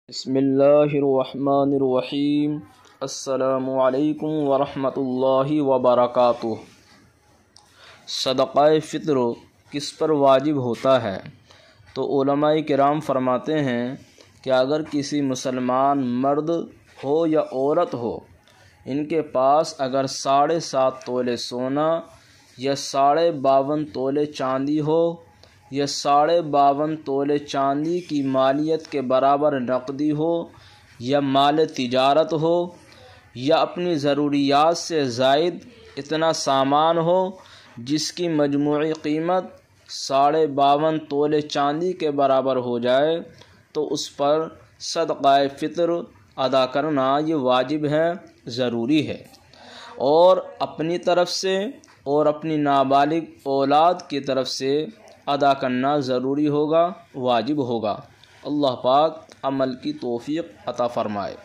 بسم اللہ الرحمن الرحیم۔ السلام علیکم ورحمۃ اللہ وبرکاتہ۔ صدقہ فطر کس پر واجب ہوتا ہے؟ تو علماء کرام فرماتے ہیں کہ اگر کسی مسلمان مرد ہو یا عورت ہو، ان کے پاس اگر 7.5 تولے سونا یا 52.5 تولے چاندی ہو یا 52.5 تولے چاندی کی مالیت کے برابر نقدی ہو یا مال تجارت ہو یا اپنی ضروریات سے زائد اتنا سامان ہو جس کی مجموعی قیمت 52.5 تولے چاندی کے برابر ہو جائے، تو اس پر صدقہ فطر ادا کرنا یہ واجب ہے، ضروری ہے، اور اپنی طرف سے اور اپنی نابالغ اولاد کی طرف سے ادا کرنا ضروری ہوگا، واجب ہوگا۔ اللہ پاک عمل کی توفیق عطا فرمائے۔